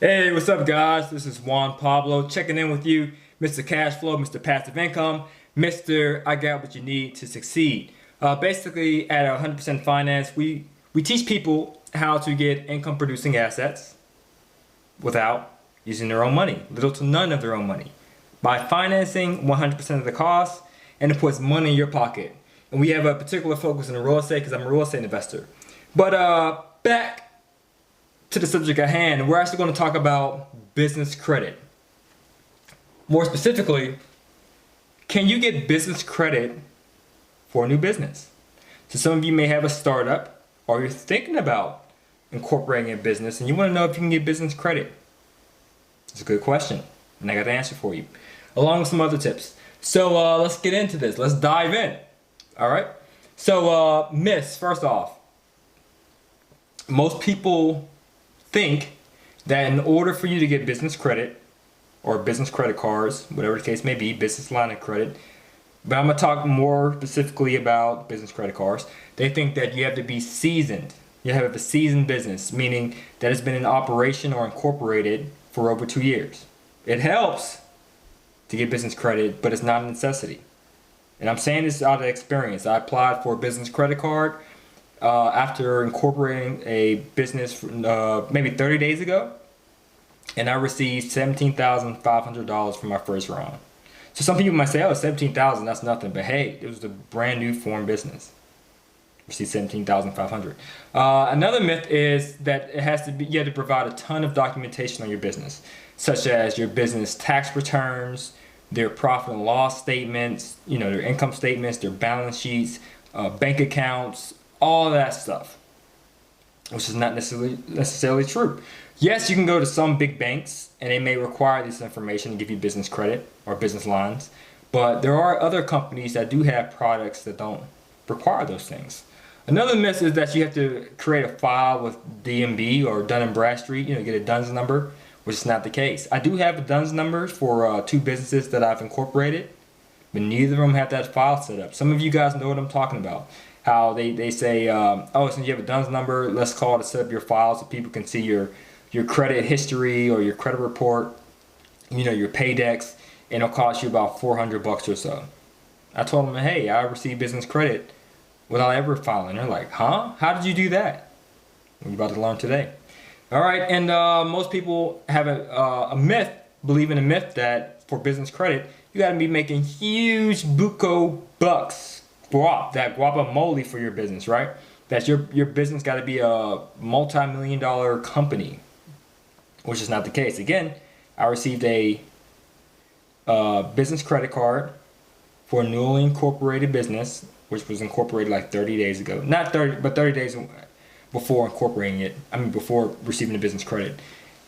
Hey, what's up, guys? This is Juan Pablo checking in with you, Mr. Cash Flow, Mr. Passive Income, Mr. I got what you need to succeed. Basically, at 100% Finance, we teach people how to get income-producing assets without using their own money, little to none of their own money, by financing 100% of the cost, and it puts money in your pocket. And we have a particular focus in real estate because I'm a real estate investor. But back to the subject at hand, we're actually going to talk about business credit. More specifically, can you get business credit for a new business? So some of you may have a startup or you're thinking about incorporating a business and you want to know if you can get business credit. It's a good question and I got the answer for you, along with some other tips. So let's get into this. Let's dive in. All right. So myths, first off, most people think that in order for you to get business credit or business credit cards, whatever the case may be, business line of credit, but I'm going to talk more specifically about business credit cards. They think that you have to be seasoned. You have a seasoned business, meaning that it's been in operation or incorporated for over 2 years. It helps to get business credit, but it's not a necessity. And I'm saying this out of experience. I applied for a business credit card after incorporating a business maybe 30 days ago, and I received $17,500 for my first round. So some people might say, oh, $17,000, that's nothing. But hey, it was a brand new form business. Received $17,500. Another myth is that it has to be, you have to provide a ton of documentation on your business, such as your business tax returns, their profit and loss statements, their income statements, their balance sheets, bank accounts, all that stuff, which is not necessarily true. Yes, you can go to some big banks and they may require this information to give you business credit or business lines, but there are other companies that do have products that don't require those things. Another myth is that you have to create a file with DMB or Dun & Bradstreet, get a DUNS number, which is not the case. I do have DUNS numbers for 2 businesses that I've incorporated, but neither of them have that file set up. Some of you guys know what I'm talking about. How they say, oh, since you have a DUNS number, let's call to set up your file so people can see your credit history or your credit report, your pay decks, and it'll cost you about $400 or so. I told them, hey, I received business credit without ever filing. They're like, huh? How did you do that? We're about to learn today. All right, and most people have a myth, believe in a myth that for business credit, you got to be making huge buco bucks. That guacamole for your business, right? That your business got to be a multi-million-dollar company, which is not the case. Again, I received a business credit card for a newly incorporated business, which was incorporated like 30 days ago. Not 30, but 30 days before incorporating it. Before receiving the business credit.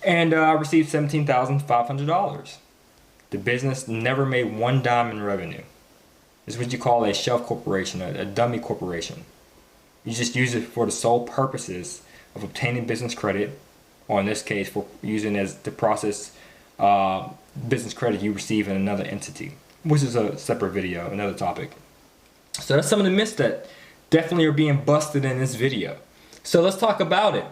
And I received $17,500. The business never made one dime in revenue. This is what you call a shelf corporation, a dummy corporation. You just use it for the sole purposes of obtaining business credit, or in this case, for using as the process business credit you receive in another entity, which is a separate video, another topic. So that's some of the myths that definitely are being busted in this video. So let's talk about it.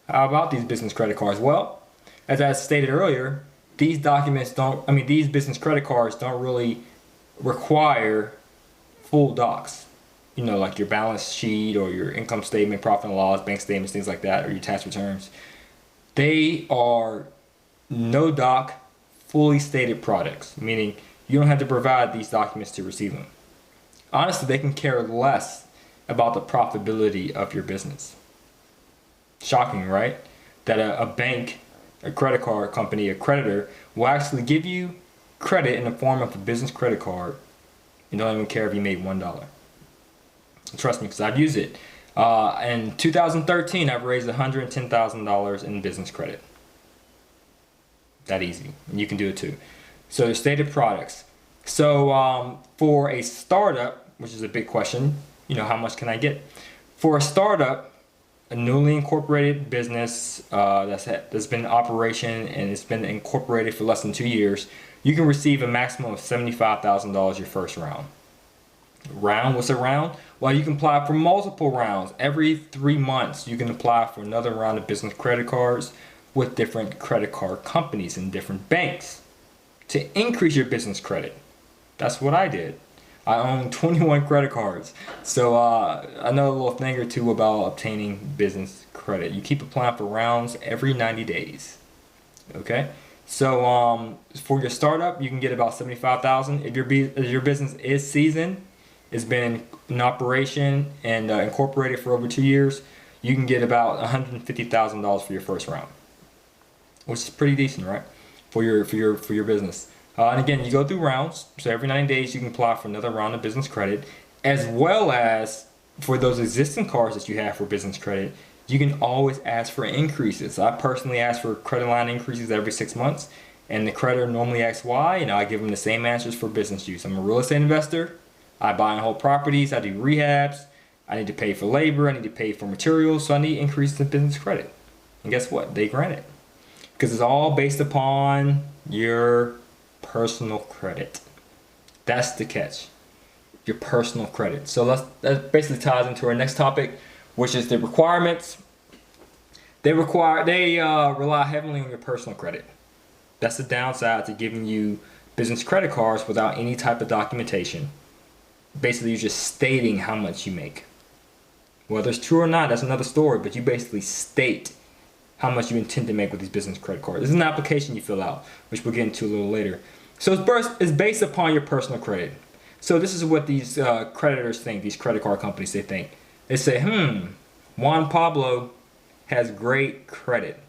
How about these business credit cards? Well, as I stated earlier, these business credit cards don't really require full docs, like your balance sheet or your income statement, profit and loss, bank statements, things like that, or your tax returns. They are no doc, fully stated products, meaning you don't have to provide these documents to receive them. Honestly, they can care less about the profitability of your business. Shocking, right? That a bank, a credit card company, a creditor will actually give you credit in the form of a business credit card. You don't even care if you made $1. Trust me, because I've used it. In 2013, I've raised $110,000 in business credit. That easy, and you can do it too. So the stated products. So for a startup, which is a big question, how much can I get? For a startup, a newly incorporated business that's been in operation and it's been incorporated for less than 2 years, you can receive a maximum of $75,000 your first round. Round? What's a round? Well, you can apply for multiple rounds. Every 3 months, you can apply for another round of business credit cards with different credit card companies and different banks to increase your business credit. That's what I did. I own 21 credit cards. So I know a little thing or two about obtaining business credit. You keep applying for rounds every 90 days. Okay? So for your startup, you can get about $75,000. If your business is seasoned, it's been in operation and incorporated for over 2 years, you can get about $150,000 for your first round, which is pretty decent, right? For your business. And again, you go through rounds. So every 90 days, you can apply for another round of business credit, as well as for those existing cards that you have for business credit. You can always ask for increases. I personally ask for credit line increases every 6 months, and the creditor normally asks why, and I give them the same answers for business use. I'm a real estate investor. I buy and hold properties. I do rehabs. I need to pay for labor. I need to pay for materials. So I need increases in business credit. And guess what? They grant it. Because it's all based upon your personal credit. That's the catch. Your personal credit. So that basically ties into our next topic, which is the requirements. They rely heavily on your personal credit. That's the downside to giving you business credit cards without any type of documentation. Basically, you're just stating how much you make. Whether it's true or not, that's another story, but you basically state how much you intend to make with these business credit cards. This is an application you fill out, which we'll get into a little later. So it's based upon your personal credit. So this is what these creditors think, these credit card companies, they think. They say, Juan Pablo has great credit,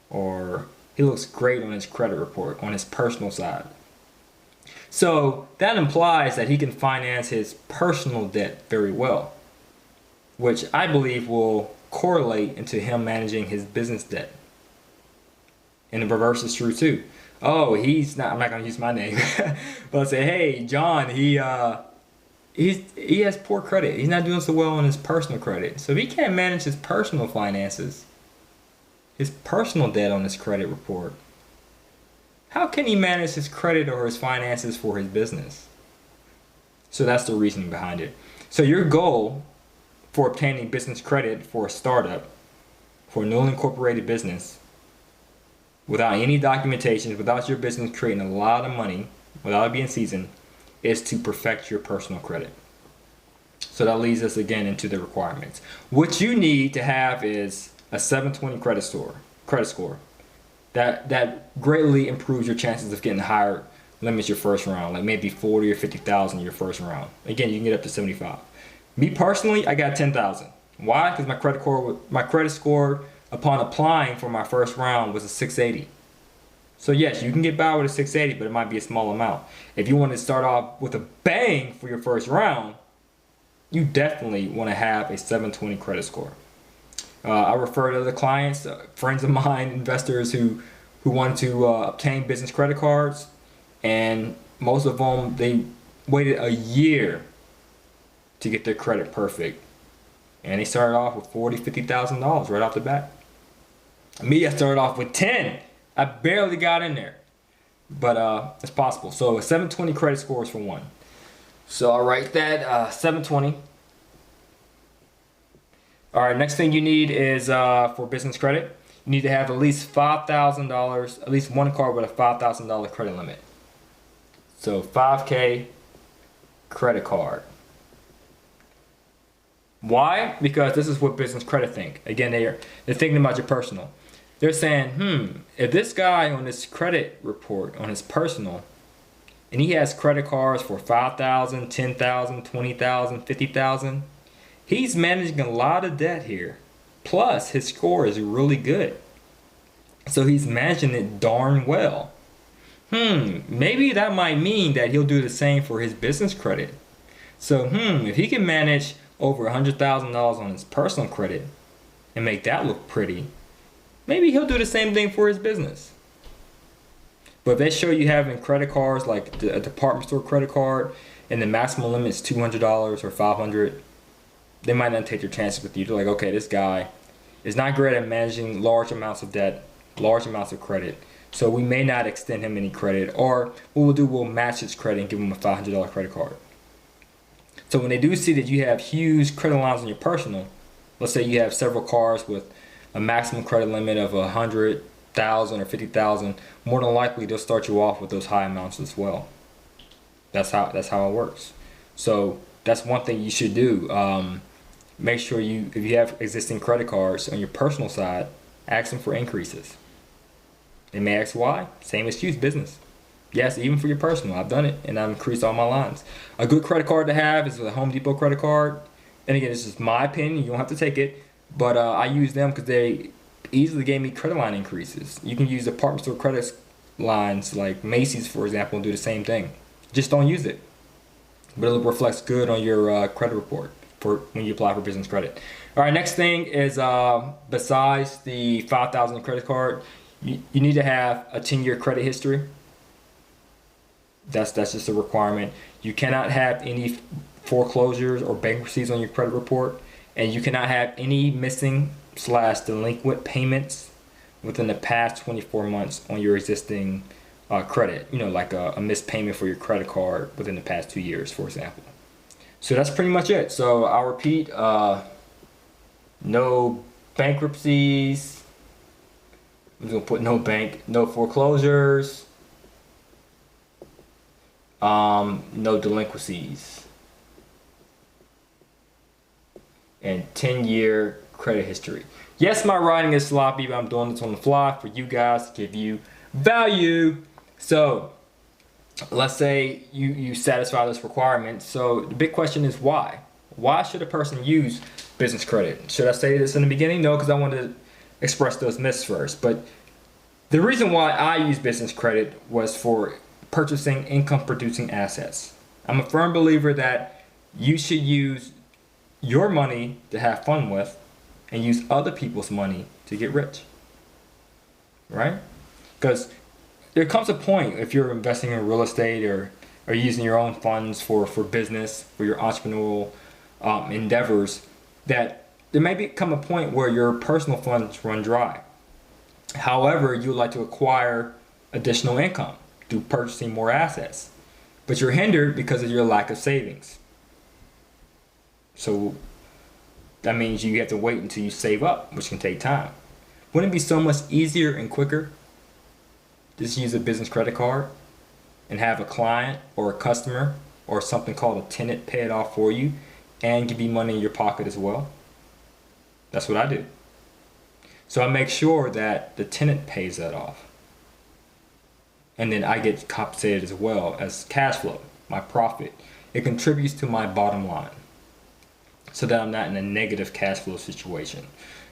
or he looks great on his credit report, on his personal side. So that implies that he can finance his personal debt very well, which I believe will correlate into him managing his business debt. And the reverse is true too. Oh, I'm not going to use my name, but I'll say, hey, John, he has poor credit. He's not doing so well on his personal credit. So if he can't manage his personal finances, his personal debt on his credit report, how can he manage his credit or his finances for his business? So that's the reasoning behind it. So your goal for obtaining business credit for a startup, for a newly incorporated business, without any documentation, without your business creating a lot of money, without it being seasoned, is to perfect your personal credit. So that leads us again into the requirements. What you need to have is a 720 credit score. That greatly improves your chances of getting higher limits your first round, like maybe 40 or 50,000 your first round. Again, you can get up to 75. Me personally, I got 10,000. Why? Because my credit score upon applying for my first round was a 680. So yes, you can get by with a 680, but it might be a small amount. If you want to start off with a bang for your first round, you definitely want to have a 720 credit score. I refer to other clients, friends of mine, investors who want to obtain business credit cards, and most of them, they waited a year to get their credit perfect, and they started off with $40,000, $50,000 right off the bat. Me, I started off with 10. I barely got in there, but it's possible. So a 720 credit score is for one. So I'll write that 720. All right, next thing you need is for business credit, you need to have at least $5,000, at least one card with a $5,000 credit limit. So 5K credit card. Why? Because this is what business credit think. Again, they're thinking about your personal. They're saying, if this guy on this credit report, on his personal, and he has credit cards for $5,000, $10,000, $20,000, $50,000, he's managing a lot of debt here. Plus, his score is really good. So he's managing it darn well. Maybe that might mean that he'll do the same for his business credit. So, if he can manage over $100,000 on his personal credit and make that look pretty, maybe he'll do the same thing for his business. But if they show you having credit cards like a department store credit card and the maximum limit is $200 or $500, they might not take their chances with you. They're like, okay, this guy is not great at managing large amounts of debt, large amounts of credit, so we may not extend him any credit, or what we'll do, we'll match his credit and give him a $500 credit card. So when they do see that you have huge credit lines on your personal, let's say you have several cars with a maximum credit limit of 100,000 or 50,000, more than likely they'll start you off with those high amounts as well. That's how it works. So that's one thing you should do. Make sure if you have existing credit cards on your personal side, ask them for increases. They may ask why. Same excuse, business. Yes, even for your personal. I've done it and I've increased all my lines. A good credit card to have is a Home Depot credit card. And again, this is my opinion. You don't have to take it. But I use them because they easily gave me credit line increases. You can use department store credit lines like Macy's, for example, and do the same thing. Just don't use it. But it reflects good on your credit report for when you apply for business credit. All right, next thing is besides the $5,000 credit card, you need to have a 10-year credit history. That's just a requirement. You cannot have any foreclosures or bankruptcies on your credit report, and you cannot have any missing / delinquent payments within the past 24 months on your existing credit. You know, like a missed payment for your credit card within the past 2 years, for example. So that's pretty much it. So I'll repeat, no bankruptcies. I'm gonna put no foreclosures, no delinquencies, and 10-year credit history. Yes, my writing is sloppy, but I'm doing this on the fly for you guys to give you value. So let's say you satisfy this requirement. So the big question is why? Why should a person use business credit? Should I say this in the beginning? No, because I wanted to express those myths first. But the reason why I use business credit was for purchasing income producing assets. I'm a firm believer that you should use your money to have fun with and use other people's money to get rich, right? Because there comes a point if you're investing in real estate or using your own funds for business, for your entrepreneurial endeavors, that there may become a point where your personal funds run dry. However, you would like to acquire additional income through purchasing more assets, but you're hindered because of your lack of savings. So that means you have to wait until you save up, which can take time. Wouldn't it be so much easier and quicker just use a business credit card and have a client or a customer or something called a tenant pay it off for you and give you money in your pocket as well? That's what I do. So I make sure that the tenant pays that off. And then I get compensated as well as cash flow, my profit. It contributes to my bottom line so that I'm not in a negative cash flow situation.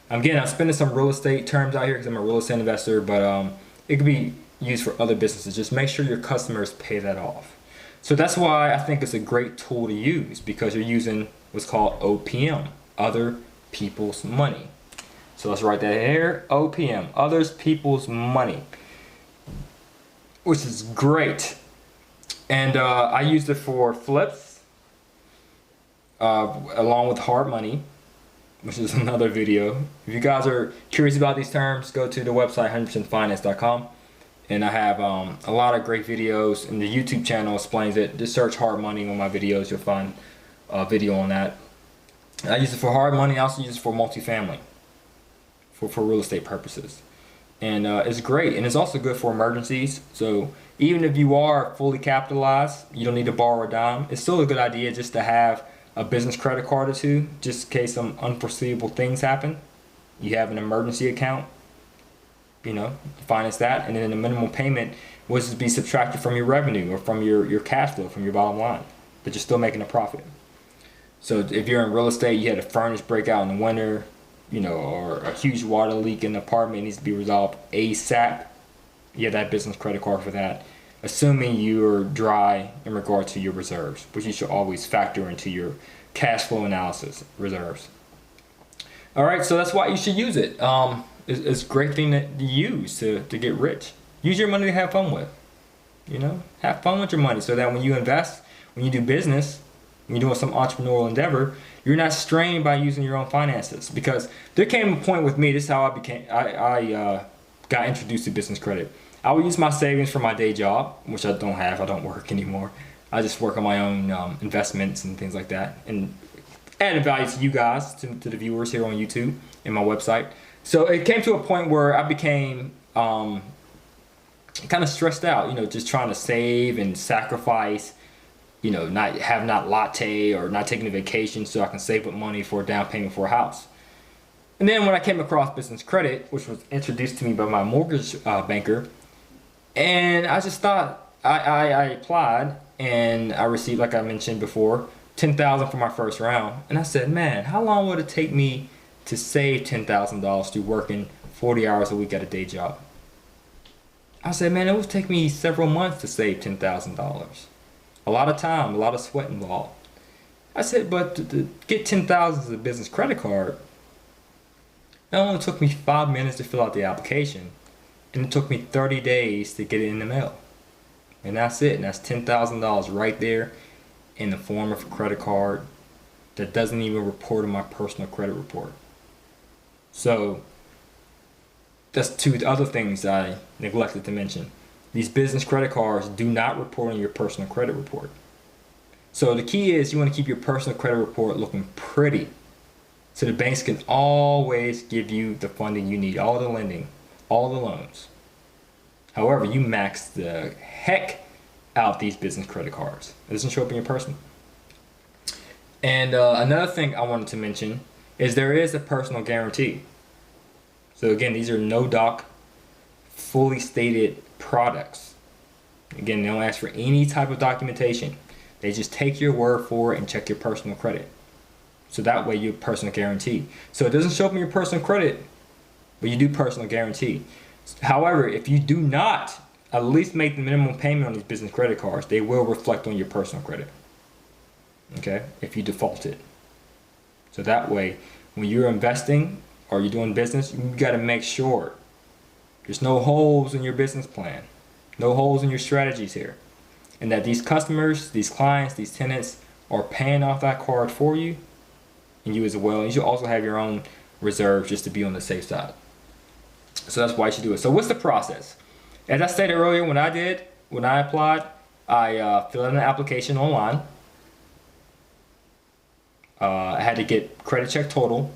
Again, I'm spending some real estate terms out here because I'm a real estate investor, but it could be used for other businesses. Just make sure your customers pay that off. So that's why I think it's a great tool to use, because you're using what's called OPM, other people's money. So let's write that here, OPM, others people's money, which is great. And I used it for flips, along with hard money, which is another video. If you guys are curious about these terms, go to the website 100%finance.com. And I have a lot of great videos, and the YouTube channel explains it. Just search hard money on my videos, you'll find a video on that. I use it for hard money. I also use it for multifamily, for real estate purposes. And it's great, and it's also good for emergencies. So even if you are fully capitalized, you don't need to borrow a dime. It's still a good idea just to have a business credit card or two, just in case some unforeseeable things happen. You have an emergency account, you know, finance that, and then the minimum payment was to be subtracted from your revenue or from your cash flow, from your bottom line, but you're still making a profit. So if you're in real estate, you had a furnace breakout in the winter, you know, or a huge water leak in the apartment needs to be resolved ASAP, you have that business credit card for that, assuming you're dry in regard to your reserves, which you should always factor into your cash flow analysis reserves. All right, so that's why you should use it. It's a great thing to use to get rich. Use your money to have fun with. You know, have fun with your money so that when you invest, when you do business, when you're doing some entrepreneurial endeavor, you're not strained by using your own finances. Because there came a point with me, this is how I got introduced to business credit. I would use my savings for my day job, which I don't have, I don't work anymore. I just work on my own investments and things like that, and added value to you guys, to the viewers here on YouTube and my website. So it came to a point where I became kind of stressed out, just trying to save and sacrifice, not latte or not taking a vacation so I can save up money for a down payment for a house. And then when I came across business credit, which was introduced to me by my mortgage banker, and I just thought, I applied and I received, like I mentioned before, $10,000 for my first round. And I said, man, how long would it take me to save $10,000 through working 40 hours a week at a day job? I said, man, it would take me several months to save $10,000. A lot of time, a lot of sweat involved. I said, but to get $10,000 as a business credit card, it only took me 5 minutes to fill out the application, and it took me 30 days to get it in the mail. And that's it, and that's $10,000 right there in the form of a credit card that doesn't even report on my personal credit report. So that's two other things I neglected to mention. These business credit cards do not report on your personal credit report. So the key is you want to keep your personal credit report looking pretty, so the banks can always give you the funding you need, all the lending, all the loans. However, you max the heck out these business credit cards. It doesn't show up in your personal. And another thing I wanted to mention is there is a personal guarantee. So again, these are no doc, fully stated products. Again, they don't ask for any type of documentation. They just take your word for it and check your personal credit. So that way you have personal guarantee. So it doesn't show up in your personal credit, but you do personal guarantee. However, if you do not at least make the minimum payment on these business credit cards, they will reflect on your personal credit. Okay, if you default it. So that way, when you're investing or you're doing business, you got to make sure there's no holes in your business plan, no holes in your strategies here, and that these customers, these clients, these tenants are paying off that card for you and you as well. And you should also have your own reserves just to be on the safe side. So that's why you should do it. So what's the process? As I stated earlier, when I applied, I filled out an application online. I had to get Credit Check Total,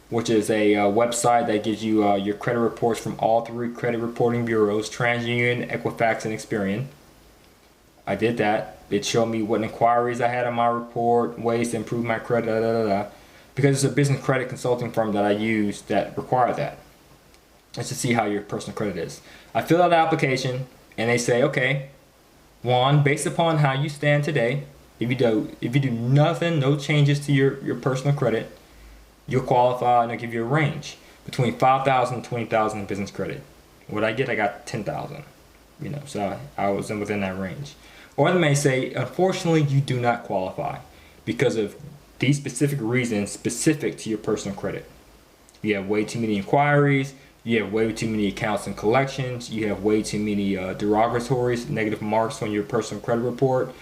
which is a website that gives you your credit reports from all 3 credit reporting bureaus, TransUnion, Equifax, and Experian. I did that. It showed me what inquiries I had on my report, ways to improve my credit, because it's a business credit consulting firm that I use that require that. It's to see how your personal credit is. I fill out the application, and they say, okay, Juan, based upon how you stand today, if you do nothing, no changes to your personal credit, you'll qualify, and they'll give you a range between $5,000 and $20,000 in business credit. What I get, I got $10,000. So I was within that range. Or they may say, unfortunately, you do not qualify because of these specific reasons specific to your personal credit. You have way too many inquiries. You have way too many accounts and collections. You have way too many derogatories, negative marks on your personal credit report.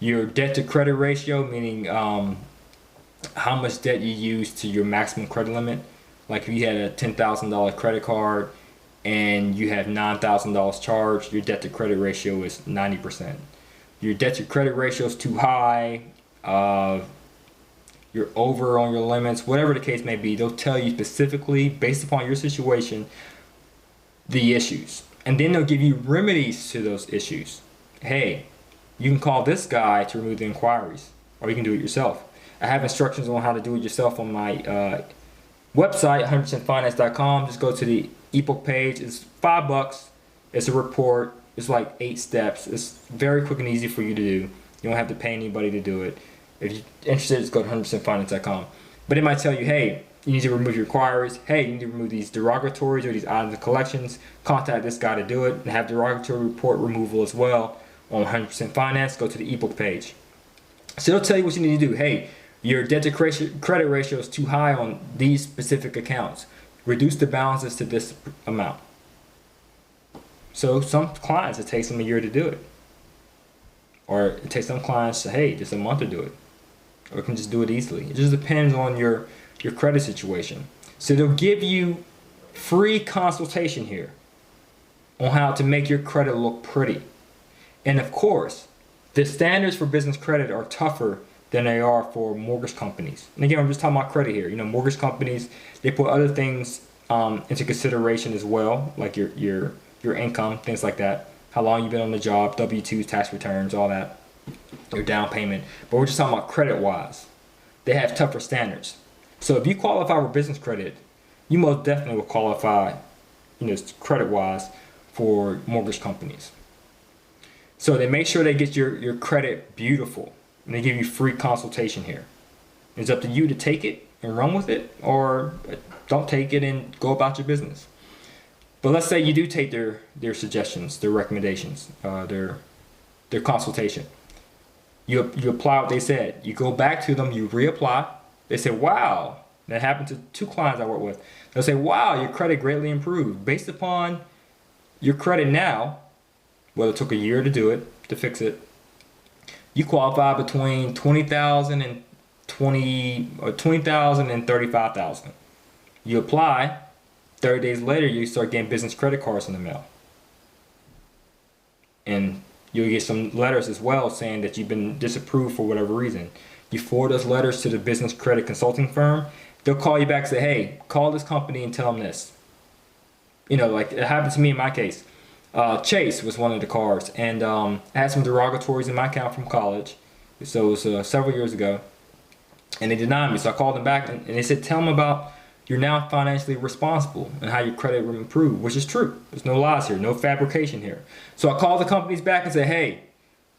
Your debt to credit ratio, meaning how much debt you use to your maximum credit limit. Like if you had a $10,000 credit card and you have $9,000 charged, your debt to credit ratio is 90%. Your debt to credit ratio is too high. You're over on your limits, whatever the case may be. They'll tell you specifically, based upon your situation, the issues. And then they'll give you remedies to those issues. Hey, you can call this guy to remove the inquiries, or you can do it yourself. I have instructions on how to do it yourself on my website, 100%finance.com. Just go to the ebook page. It's $5. It's a report. It's like 8 steps. It's very quick and easy for you to do. You don't have to pay anybody to do it. If you're interested, just go to 100%finance.com. But it might tell you, hey, you need to remove your inquiries. Hey, you need to remove these derogatories or these items of collections. Contact this guy to do it, and have derogatory report removal as well on 100% Finance. Go to the ebook page. So it'll tell you what you need to do. Hey, your debt to credit ratio is too high on these specific accounts. Reduce the balances to this amount. So some clients, it takes them a year to do it. Or it takes some clients, hey, just a month to do it. Or it can just do it easily. It just depends on your credit situation. So they'll give you free consultation here on how to make your credit look pretty. And of course, the standards for business credit are tougher than they are for mortgage companies. And again, I'm just talking about credit here. Mortgage companies, they put other things into consideration as well, like your income, things like that, how long you've been on the job, W-2s, tax returns, all that, your down payment. But we're just talking about credit-wise. They have tougher standards. So if you qualify for business credit, you most definitely will qualify, credit-wise for mortgage companies. So they make sure they get your credit beautiful, and they give you free consultation here. It's up to you to take it and run with it, or don't take it and go about your business. But let's say you do take their suggestions, their recommendations, their consultation. You apply what they said. You go back to them, you reapply. They say, wow, that happened to 2 clients I work with. They'll say, wow, your credit greatly improved. Based upon your credit now, well, it took a year to do it, to fix it, you qualify between $20,000 and $20,000 and $35,000. You apply, 30 days later, you start getting business credit cards in the mail. And you'll get some letters as well saying that you've been disapproved for whatever reason. You forward those letters to the business credit consulting firm. They'll call you back and say, hey, call this company and tell them this. Like it happened to me in my case. Chase was one of the cards, and I had some derogatories in my account from college. So it was several years ago. And they denied me. So I called them back and they said, tell them about you're now financially responsible and how your credit will improve, which is true. There's no lies here, no fabrication here. So I called the companies back and said, hey,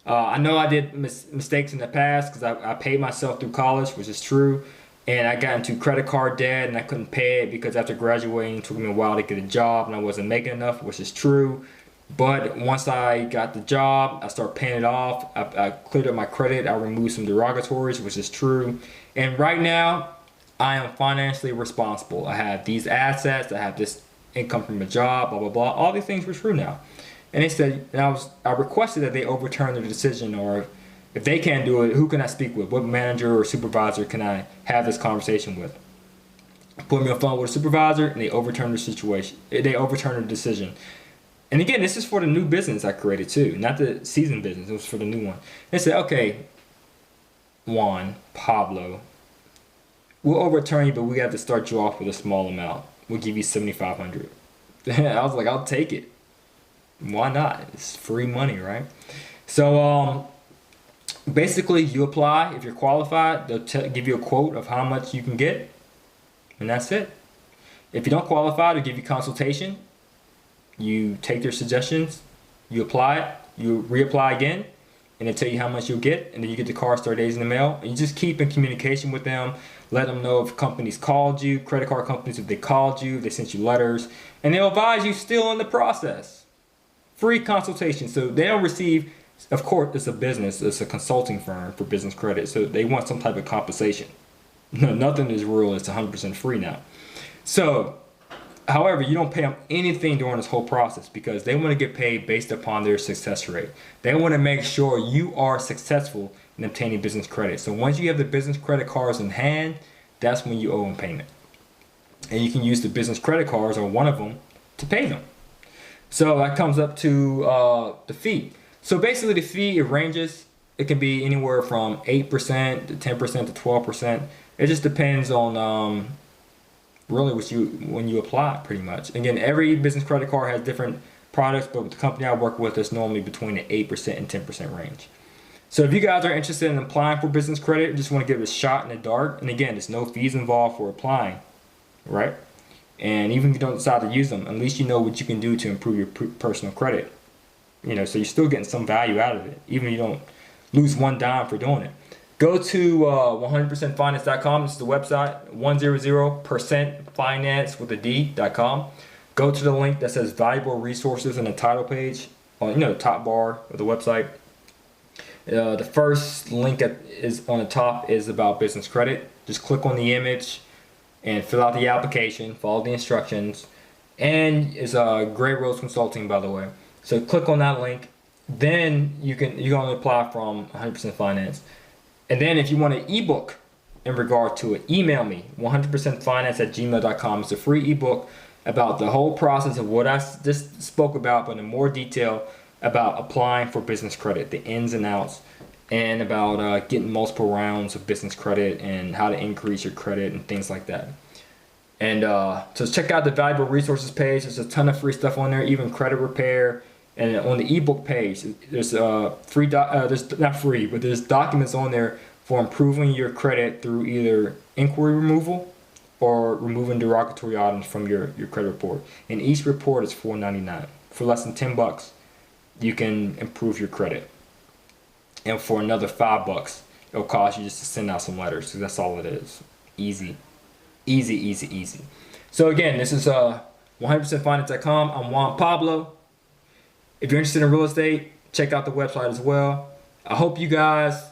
I know I did mistakes in the past because I paid myself through college, which is true. And I got into credit card debt and I couldn't pay it because after graduating, it took me a while to get a job and I wasn't making enough, which is true. But once I got the job, I started paying it off. I cleared up my credit. I removed some derogatories, which is true. And right now, I am financially responsible. I have these assets. I have this income from a job, blah, blah, blah. All these things were true now. And they said, and I requested that they overturn the decision, or if they can't do it, who can I speak with? What manager or supervisor can I have this conversation with? Put me on the phone with a supervisor, and they overturned the situation. They overturned the decision. And again, this is for the new business I created too, not the seasoned business. It was for the new one. They said, okay, Juan, Pablo, we'll overturn you, but we have to start you off with a small amount. We'll give you $7,500. I was like, I'll take it. Why not? It's free money, right? So basically, you apply. If you're qualified, they'll give you a quote of how much you can get, and that's it. If you don't qualify, they'll give you consultation. You take their suggestions, you apply it, you reapply again, and they tell you how much you'll get, and then you get the card 30 days in the mail. And you just keep in communication with them, let them know if companies called you, credit card companies, if they called you, they sent you letters, and they'll advise you still in the process. Free consultation. So they don't receive, of course, it's a business, it's a consulting firm for business credit, so they want some type of compensation. No, nothing is real, it's 100% free now. So, however, you don't pay them anything during this whole process because they want to get paid based upon their success rate. They want to make sure you are successful in obtaining business credit. So once you have the business credit cards in hand, that's when you owe them payment. And you can use the business credit cards or one of them to pay them. So that comes up to the fee. So basically the fee, it ranges. It can be anywhere from 8% to 10% to 12%. It just depends on really when you apply, pretty much. Again, every business credit card has different products, but with the company I work with, it's normally between the 8% and 10% range. So if you guys are interested in applying for business credit, just want to give it a shot in the dark, and again, there's no fees involved for applying, right? And even if you don't decide to use them, at least you know what you can do to improve your personal credit. So you're still getting some value out of it, even if you don't lose one dime for doing it. Go to 100percentfinance.com. This is the website, 100percentfinance with a D.com. Go to the link that says valuable resources in the title page on the top bar of the website. The first link that is on the top is about business credit. Just click on the image and fill out the application, follow the instructions, and it's Gray Rose Consulting, by the way. So click on that link. Then you can only apply from 100% Finance. And then if you want an ebook in regard to it, email me, 100percentfinance@gmail.com. It's a free ebook about the whole process of what I just spoke about, but in more detail about applying for business credit, the ins and outs, and about getting multiple rounds of business credit and how to increase your credit and things like that. And so check out the valuable resources page. There's a ton of free stuff on there, even credit repair. And on the ebook page, there's there's not free, but there's documents on there for improving your credit through either inquiry removal or removing derogatory items from your credit report. And each report is $4.99. For less than $10, you can improve your credit. And for another $5, it'll cost you just to send out some letters. So that's all it is. Easy. Easy, easy, easy. So again, this is 100%finance.com. I'm Juan Pablo. If you're interested in real estate, check out the website as well. I hope you guys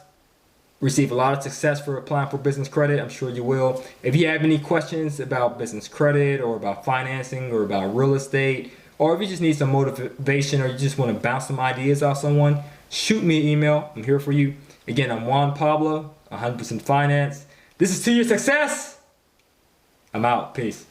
receive a lot of success for applying for business credit. I'm sure you will. If you have any questions about business credit or about financing or about real estate, or if you just need some motivation or you just want to bounce some ideas off someone, shoot me an email. I'm here for you. Again, I'm Juan Pablo, 100% Finance. This is to your success. I'm out. Peace.